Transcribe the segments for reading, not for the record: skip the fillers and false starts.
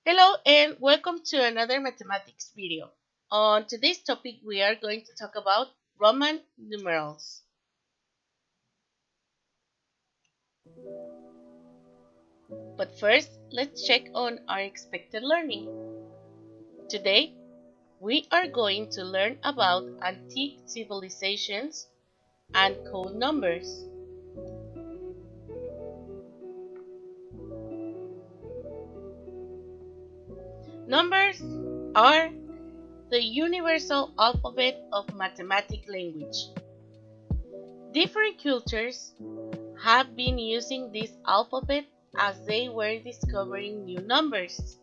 Hello and welcome to another mathematics video. On today's topic we are going to talk about Roman numerals. But first, let's check on our expected learning. Today, we are going to learn about antique civilizations and code numbers. Numbers are the universal alphabet of mathematical language. Different cultures have been using this alphabet as they were discovering new numbers.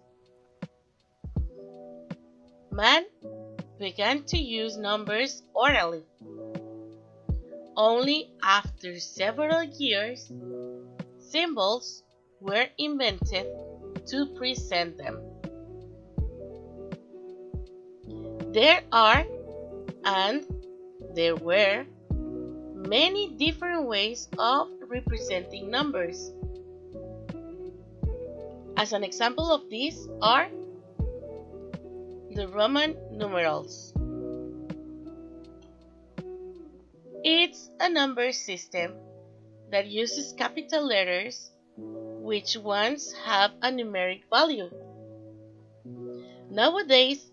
Man began to use numbers orally. Only after several years, symbols were invented to present them. There are and there were many different ways of representing numbers. As an example of these are the Roman numerals. It's a number system that uses capital letters which ones have a numeric value. Nowadays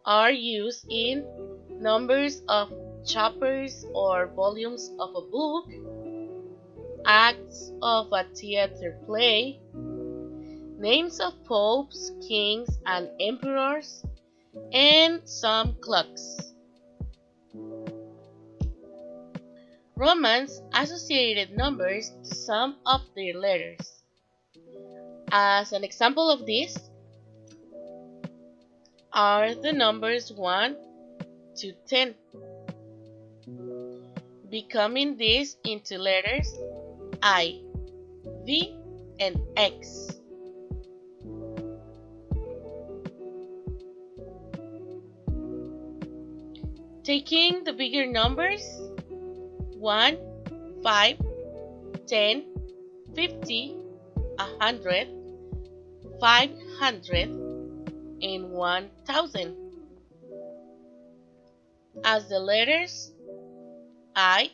are used in numbers of chapters or volumes of a book, acts of a theater play, names of popes, kings, and emperors, and some clocks. Romans associated numbers to some of their letters. As an example of this are the numbers 1 to 10, becoming these into letters I, V, and X. Taking the bigger numbers 1, 5, 10, 50, 100, 500, and 1000 as the letters I,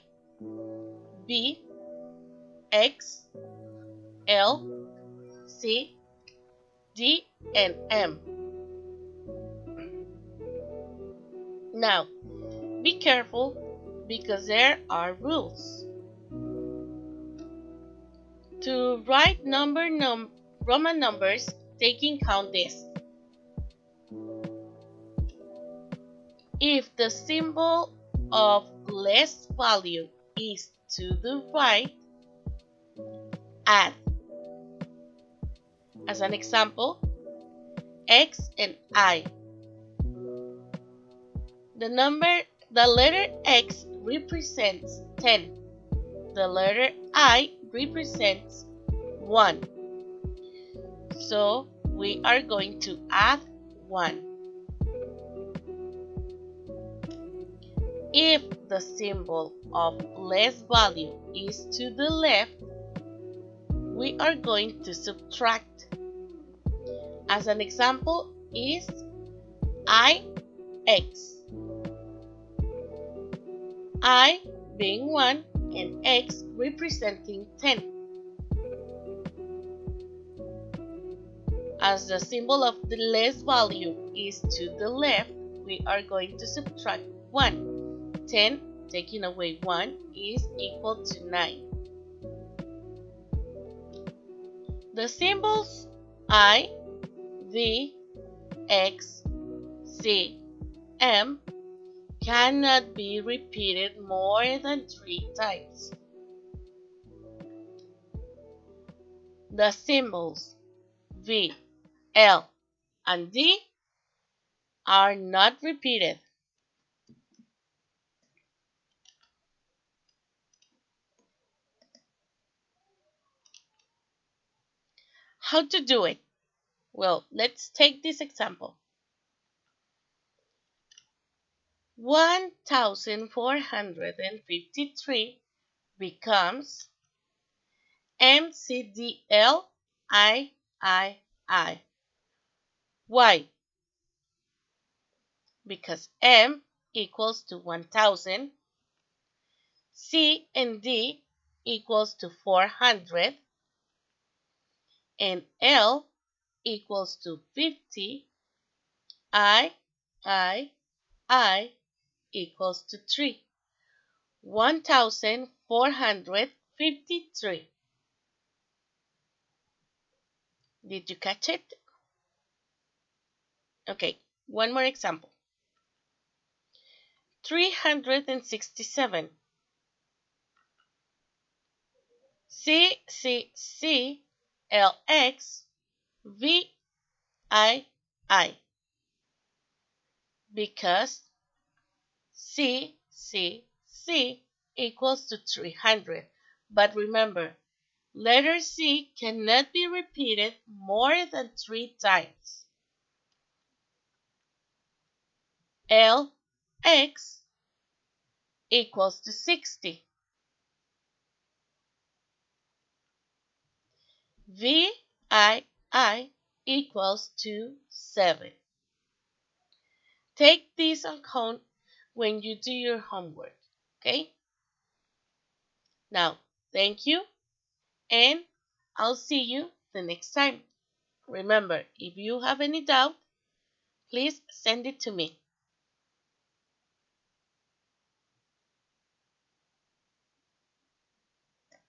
B, X, L, C, D, and M. Now, be careful because there are rules. To write Roman numbers, taking count this. If the symbol of less value is to the right, add. As an example, X and I. The letter X represents 10. The letter I represents 1. So we are going to add 1. If the symbol of less value is to the left, we are going to subtract. As an example is IX. I being 1 and X representing 10. As the symbol of the less value is to the left, we are going to subtract 1. 10 taking away 1 is equal to 9. The symbols I, V, X, C, M cannot be repeated more than 3 times. The symbols V, L, and D are not repeated. How to do it? Well, let's take this example. 1453 becomes MCDLIII. Why? Because M equals to 1000, C and D equals to 400, and L equals to 50, I equals to 3. 1453. Did you catch it? Okay, one more example. 367. C L X V I. Because C equals to 300. But remember, letter C cannot be repeated more than 3 times. LX equals to 60. VI equals to 7. Take this on count when you do your homework, okay? Now, thank you, and I'll see you the next time. Remember, if you have any doubt, please send it to me.